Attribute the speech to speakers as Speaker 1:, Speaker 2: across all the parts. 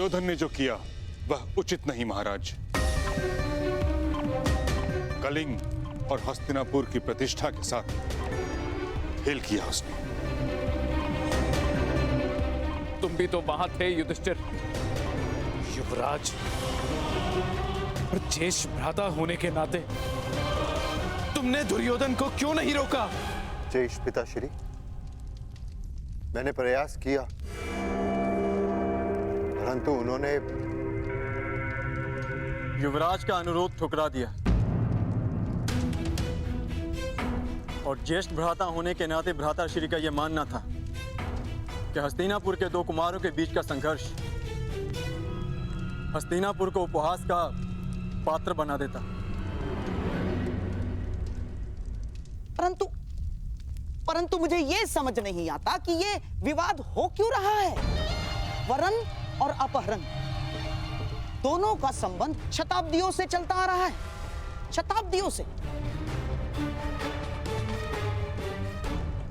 Speaker 1: दुर्योधन ने जो किया वह उचित नहीं महाराज। कलिंग और हस्तिनापुर की प्रतिष्ठा के साथ खेल किया उसने।
Speaker 2: तुम भी तो वहां थे युधिष्ठिर। युवराज और ज्येष्ठ भ्राता होने के नाते तुमने दुर्योधन को क्यों नहीं रोका?
Speaker 3: ज्येष्ठ पिताश्री, मैंने प्रयास किया परंतु उन्होंने
Speaker 4: युवराज का अनुरोध ठुकरा दिया और ज्येष्ठ भ्राता होने के नाते भ्राताश्री का यह मानना था कि हस्तिनापुर के दो कुमारों के बीच का संघर्ष हस्तिनापुर को उपहास का पात्र बना देता।
Speaker 5: परंतु मुझे ये समझ नहीं आता कि ये विवाद हो क्यों रहा है। वरण और अपहरण दोनों का संबंध शताब्दियों से चलता आ रहा है, शताब्दियों से।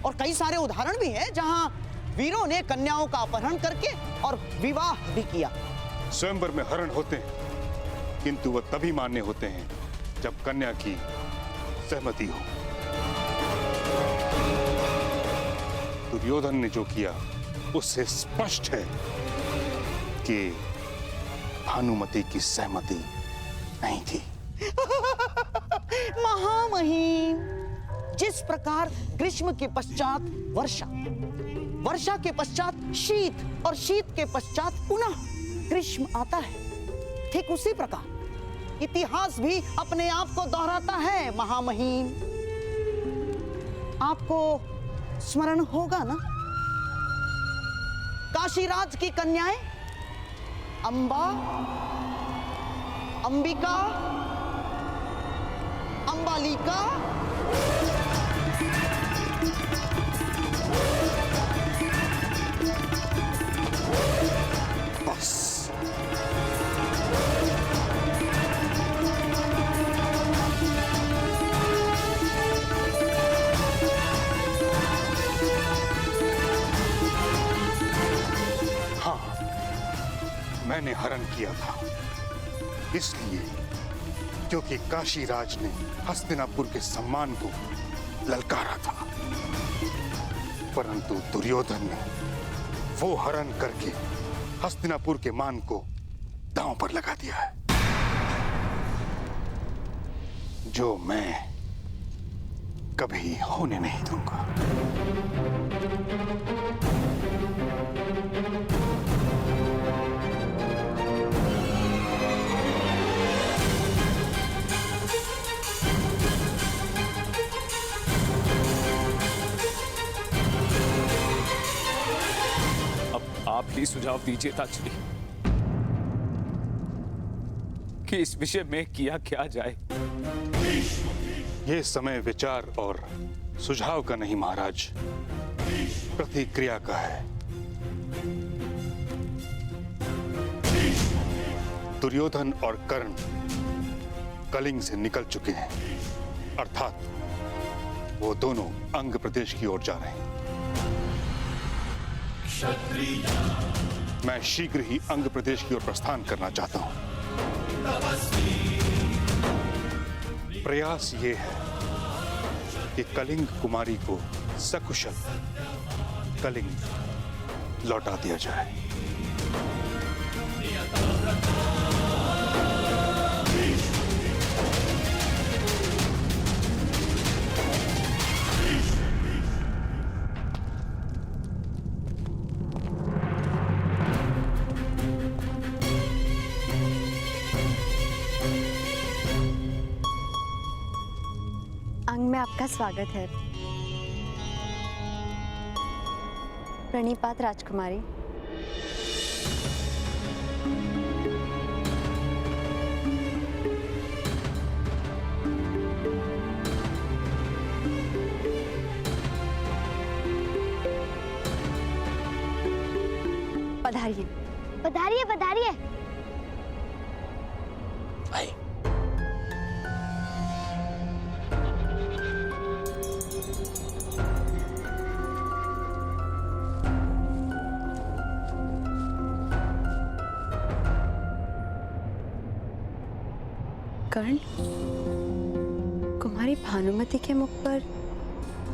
Speaker 5: और कई सारे उदाहरण भी हैं जहां वीरों ने कन्याओं का अपहरण करके और विवाह भी किया।
Speaker 1: स्वयंवर में हरण होते हैं किंतु वह तभी मान्य होते हैं जब कन्या की सहमति हो। दुर्योधन ने जो किया उससे स्पष्ट है कि भानुमति की सहमति नहीं थी।
Speaker 5: महामहिम, जिस प्रकार ग्रीष्म के पश्चात वर्षा, वर्षा के पश्चात शीत और शीत के पश्चात पुनः ग्रीष्म आता है, ठीक उसी प्रकार इतिहास भी अपने आप को दोहराता है। महामहिम, आपको स्मरण होगा ना, काशीराज की कन्याएं अंबा, अंबिका, अंबालिका,
Speaker 1: बस मैंने हरण किया था इसलिए क्योंकि काशीराज ने हस्तिनापुर के सम्मान को ललकारा था, परंतु दुर्योधन ने वो हरण करके हस्तिनापुर के मान को दांव पर लगा दिया है, जो मैं कभी होने नहीं दूंगा।
Speaker 2: आप ही सुझाव दीजिए ताचरी कि इस विषय में किया क्या जाए।
Speaker 1: ये समय विचार और सुझाव का नहीं महाराज, प्रतिक्रिया का है। दुर्योधन और कर्ण कलिंग से निकल चुके हैं, अर्थात वो दोनों अंग प्रदेश की ओर जा रहे हैं। मैं शीघ्र ही अंग प्रदेश की ओर प्रस्थान करना चाहता हूं। प्रयास ये है कि कलिंग कुमारी को सकुशल कलिंग लौटा दिया जाए।
Speaker 6: अंग में आपका स्वागत है। प्रणिपात राजकुमारी। पधारिए
Speaker 7: पधारिए पधारिए।
Speaker 5: भाई
Speaker 6: कर्ण, कुमारी भानुमति के मुख पर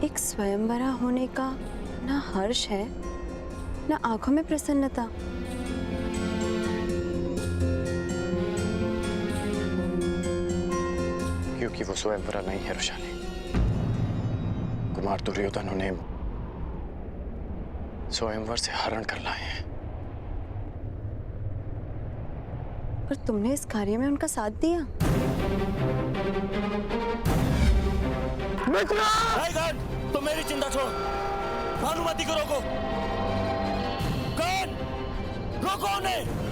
Speaker 6: एक स्वयंवरा होने का ना हर्ष है, ना आंखों में प्रसन्नता।
Speaker 4: क्योंकि वो स्वयंवरा नहीं है रोशानी। कुमार दुर्योधन उन्हें स्वयंवर से हरण कर लाए हैं।
Speaker 6: पर तुमने इस कार्य में उनका साथ दिया।
Speaker 8: तो मेरी चिंता छोड़, भानुमति को रोको। कौन? रोको उन्हें।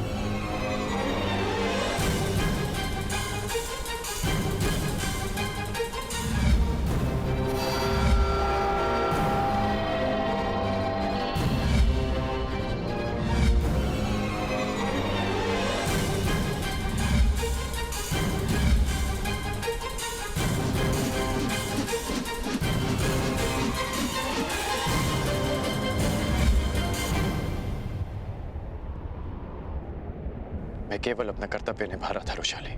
Speaker 4: मैं केवल अपना कर्तव्य निभा रहा था रोशाली।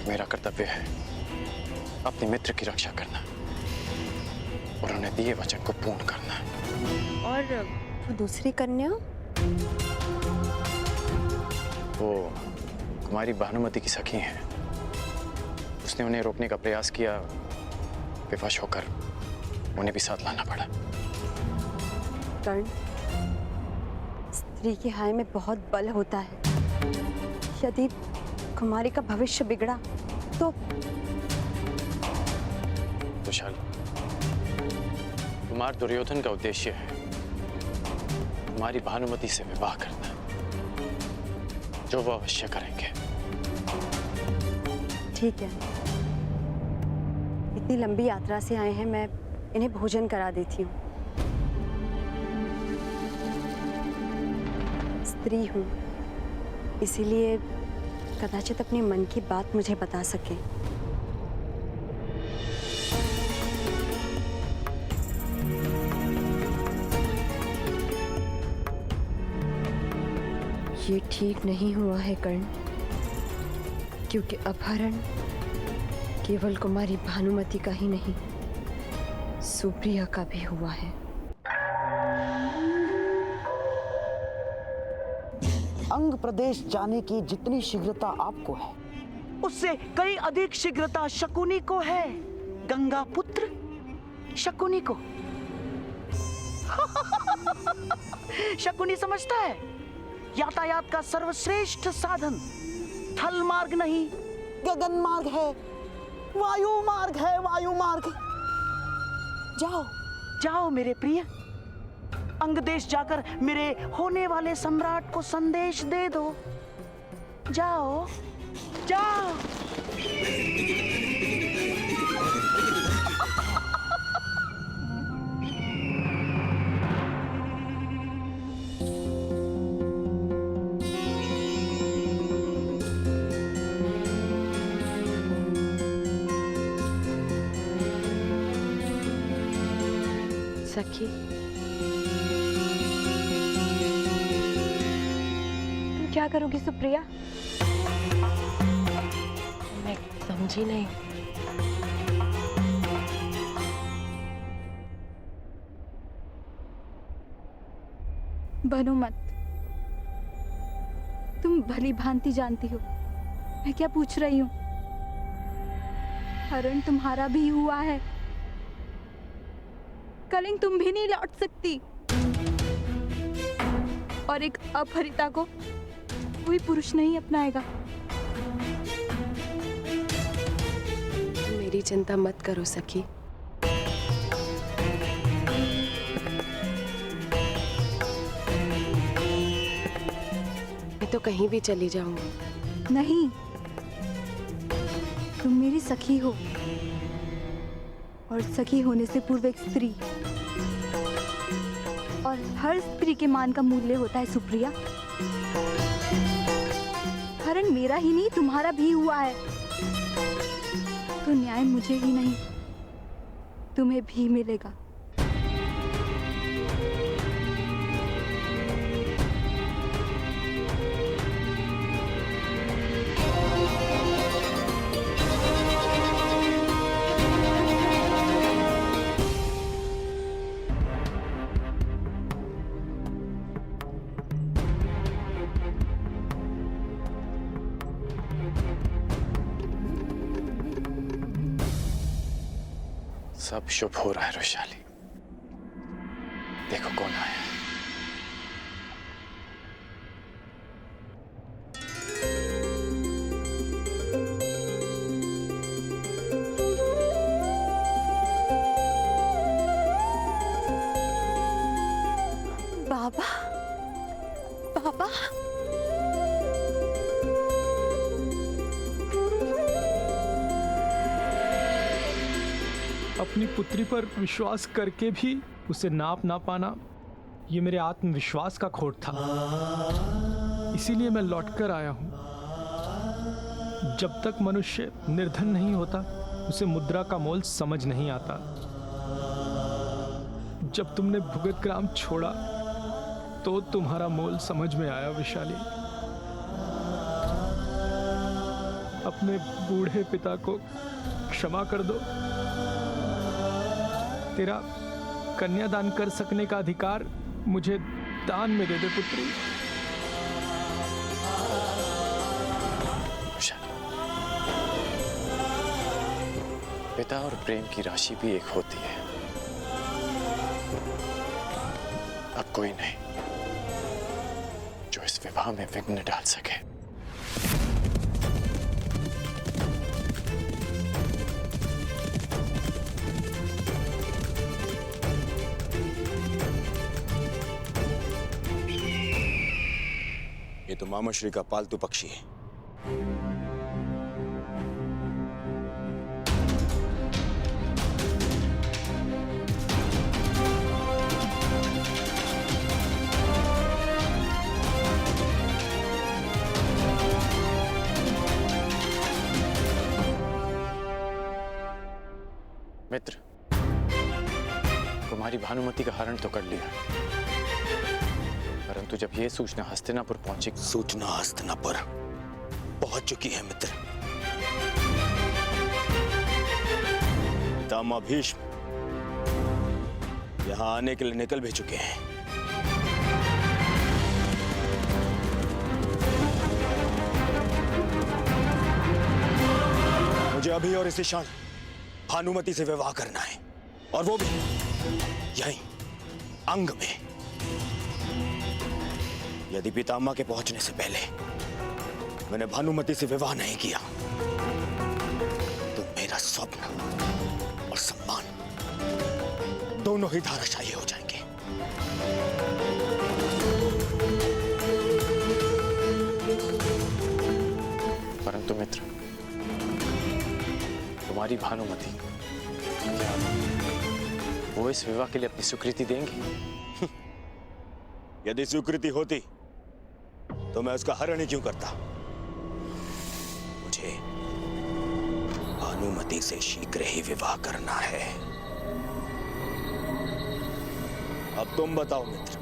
Speaker 4: मेरा कर्तव्य है अपने मित्र की रक्षा करना और उन्हें दिए वचन को पूर्ण करना।
Speaker 6: और वो दूसरी कन्या?
Speaker 4: वो कुमारी भानुमति की सखी हैं। उसने उन्हें रोकने का प्रयास किया, विवश होकर उन्हें भी साथ लाना पड़ा।
Speaker 6: कर्ण, स्त्री की हाय में बहुत बल होता है। यदि कुमारी का भविष्य बिगड़ा तो
Speaker 4: रोशाली, कुमार दुर्योधन का उद्देश्य है कुमारी भानुमति से विवाह करना, जो वो अवश्य करेंगे।
Speaker 6: ठीक है, इतनी लंबी यात्रा से आए हैं, मैं इन्हें भोजन करा देती हूँ। स्त्री हूँ, इसीलिए कदाचित अपने मन की बात मुझे बता सके। ये ठीक नहीं हुआ है कर्ण, क्योंकि अपहरण केवल कुमारी भानुमति का ही नहीं, सुप्रिया का भी हुआ है।
Speaker 5: अंग प्रदेश जाने की जितनी शीघ्रता आपको है, उससे कई अधिक शीघ्रता शकुनी को है। गंगा पुत्र शकुनी को। शकुनी समझता है यातायात का सर्वश्रेष्ठ साधन थल मार्ग नहीं, गगन मार्ग है, वायु मार्ग है, वायु मार्ग। जाओ जाओ मेरे प्रिय, अंग देश जाकर मेरे होने वाले सम्राट को संदेश दे दो। जाओ जाओ।
Speaker 6: सखी, तुम क्या करोगी सुप्रिया?
Speaker 9: मैं समझी नहीं।
Speaker 10: बनो मत, तुम भली भांति जानती हो मैं क्या पूछ रही हूँ। हरण तुम्हारा भी हुआ है, कलिंग तुम भी नहीं लौट सकती, और एक अपहरिता को कोई पुरुष नहीं अपनाएगा।
Speaker 9: मेरी चिंता मत करो सखी। मैं तो कहीं भी चली जाऊंगी।
Speaker 10: नहीं, तुम मेरी सखी हो, और सखी होने से पूर्व एक स्त्री, और हर स्त्री के मान का मूल्य होता है सुप्रिया। हरण मेरा ही नहीं तुम्हारा भी हुआ है, तो न्याय मुझे ही नहीं तुम्हें भी मिलेगा।
Speaker 4: सब शुभ हो रहा है वैशाली। देखो कौन आया है।
Speaker 10: बाबा, बाबा,
Speaker 11: अपनी पुत्री पर विश्वास करके भी उसे नाप ना पाना, ये मेरे आत्मविश्वास का खोट था। इसीलिए मैं लौटकर आया हूं। जब तक मनुष्य निर्धन नहीं होता, उसे मुद्रा का मोल समझ नहीं आता। जब तुमने भुगत ग्राम छोड़ा तो तुम्हारा मोल समझ में आया वैशाली। अपने बूढ़े पिता को क्षमा कर दो। तेरा कन्यादान कर सकने का अधिकार मुझे दान में दे दे पुत्री।
Speaker 4: पिता और प्रेम की राशि भी एक होती है। अब कोई नहीं जो इस विवाह में विघ्न डाल सके।
Speaker 8: ये तो मामाश्री का पालतू पक्षी है।
Speaker 4: मित्र, कुमारी भानुमति का हरण तो कर लिया, परंतु जब यह सूचना हस्तिनापुर पहुंची।
Speaker 8: सूचना हस्तिनापुर पहुंच चुकी है मित्र। पितामह भीष्म यहां आने के लिए निकल भी चुके हैं। मुझे अभी और इसी क्षण भानुमति से विवाह करना है, और वो भी यहीं अंग में। यदि पितामह के पहुंचने से पहले मैंने भानुमति से विवाह नहीं किया तो मेरा स्वप्न और सम्मान दोनों ही धाराशायी हो जाएंगे।
Speaker 4: परंतु मित्र, तुम्हारी भानुमति, वो इस विवाह के लिए अपनी स्वीकृति देंगी?
Speaker 8: यदि स्वीकृति होती तो मैं उसका हरण ही क्यों करता। मुझे भानुमति से शीघ्र ही विवाह करना है। अब तुम बताओ मित्र,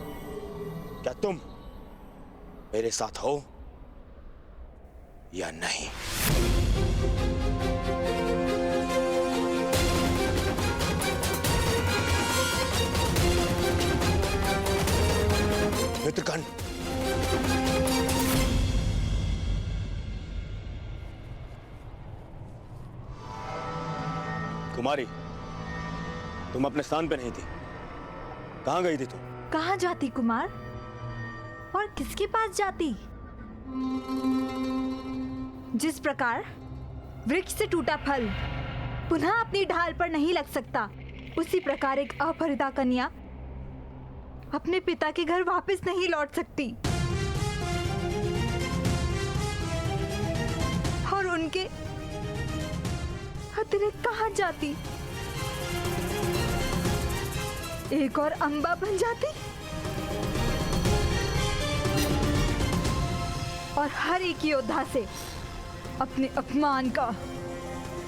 Speaker 8: क्या तुम मेरे साथ हो या नहीं? मित्रगण, कुमारी, तुम अपने स्थान पे नहीं थी। कहां गई थी तुम?
Speaker 10: कहाँ जाती कुमार, और किसके पास जाती? जिस प्रकार वृक्ष से टूटा फल पुनः अपनी ढाल पर नहीं लग सकता, उसी प्रकार एक अपहृता कन्या अपने पिता के घर वापस नहीं लौट सकती। और उनके अतिरिक्त कहाँ जाती? एक और अंबा बन जाती और हर एक योद्धा से अपने अपमान का,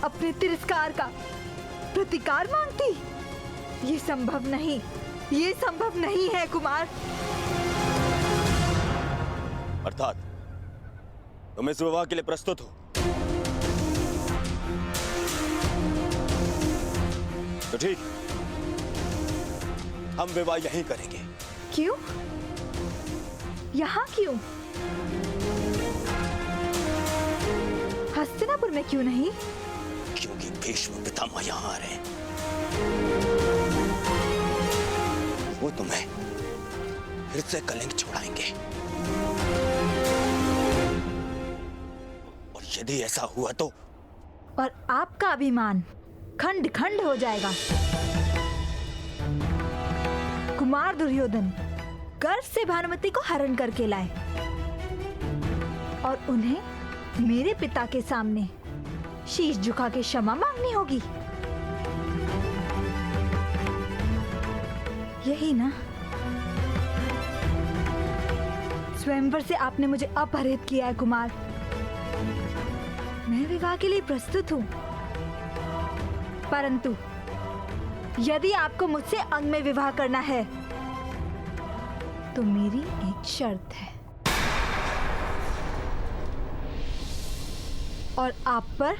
Speaker 10: अपने तिरस्कार का प्रतिकार मांगती। ये संभव नहीं, ये संभव नहीं है कुमार।
Speaker 8: अर्थात तुम इस विवाह के लिए प्रस्तुत हो? तो ठीक, हम विवाह यहीं करेंगे।
Speaker 10: क्यों? यहाँ क्यों? हस्तिनापुर में क्यों नहीं?
Speaker 8: क्योंकि भीष्म पितामह यहाँ आ रहे हैं। वो तुम्हें फिर से कलिंग छुड़ाएंगे। और यदि ऐसा हुआ तो
Speaker 10: और आपका अभिमान खंड खंड हो जाएगा। कुमार दुर्योधन गर्व से भानुमति को हरण करके लाए और उन्हें मेरे पिता के सामने शीश झुका के क्षमा मांगनी होगी। यही ना? स्वयंवर से आपने मुझे अपहरित किया है कुमार। मैं विवाह के लिए प्रस्तुत हूँ, परंतु यदि आपको मुझसे अंग में विवाह करना है तो मेरी एक शर्त है और आप पर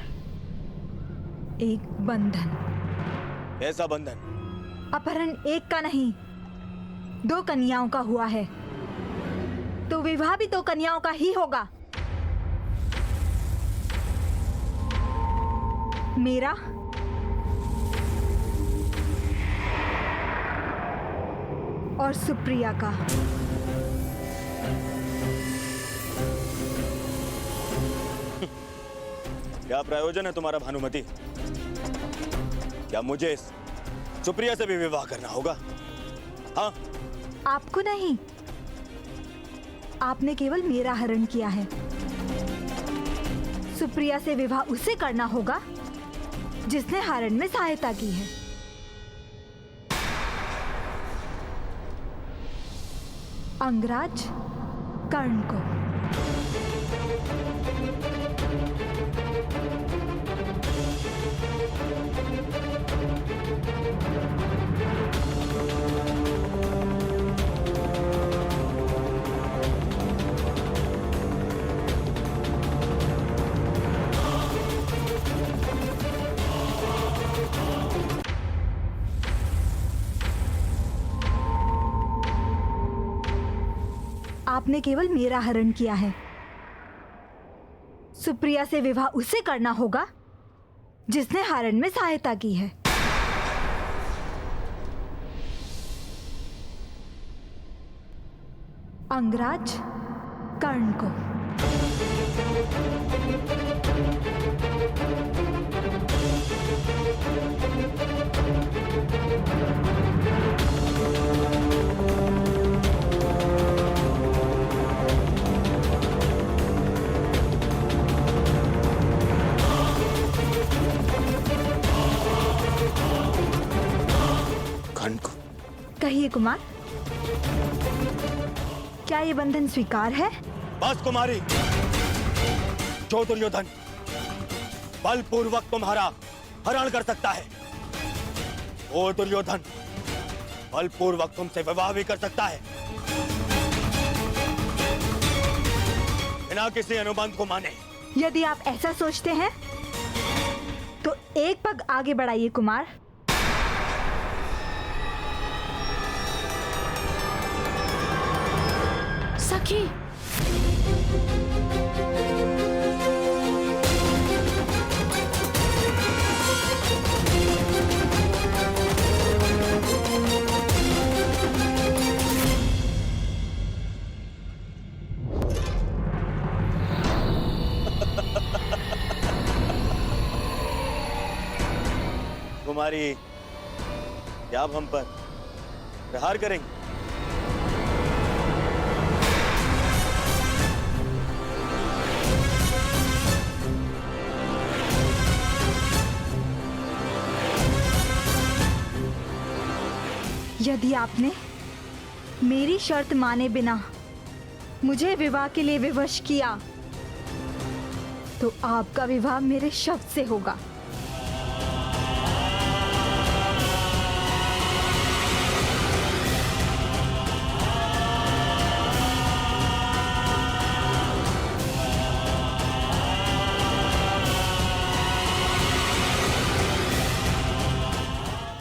Speaker 10: एक बंधन।
Speaker 8: ऐसा बंधन?
Speaker 10: अपहरण एक का नहीं, 2 कन्याओं का हुआ है, तो विवाह भी 2 कन्याओं का ही होगा। मेरा और सुप्रिया का।
Speaker 8: क्या प्रयोजन है तुम्हारा भानुमति? क्या मुझे सुप्रिया से भी विवाह करना होगा? हाँ?
Speaker 10: आपको नहीं, आपने केवल मेरा हरण किया है। सुप्रिया से विवाह उसे करना होगा जिसने हरण में सहायता की है। अंगराज कर्ण को। आपने केवल मेरा हरण किया है। सुप्रिया से विवाह उसे करना होगा जिसने हरण में सहायता की है। अंगराज कर्ण को। कहिए कुमार, क्या ये बंधन स्वीकार है?
Speaker 8: बस कुमारी, जो दुर्योधन बलपूर्वक तुम्हारा हरण कर सकता है, वो दुर्योधन बलपूर्वक तुमसे विवाह भी कर सकता है, बिना किसी अनुबंध को माने।
Speaker 10: यदि आप ऐसा सोचते हैं तो एक पग आगे बढ़ाइए कुमार।
Speaker 6: सखी,
Speaker 8: कुमारी, क्या आप हम पर प्रहार करेंगे?
Speaker 10: यदि आपने मेरी शर्त माने बिना मुझे विवाह के लिए विवश किया तो आपका विवाह मेरे शब्द से होगा।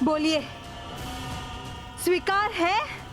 Speaker 10: बोलिए, स्वीकार है?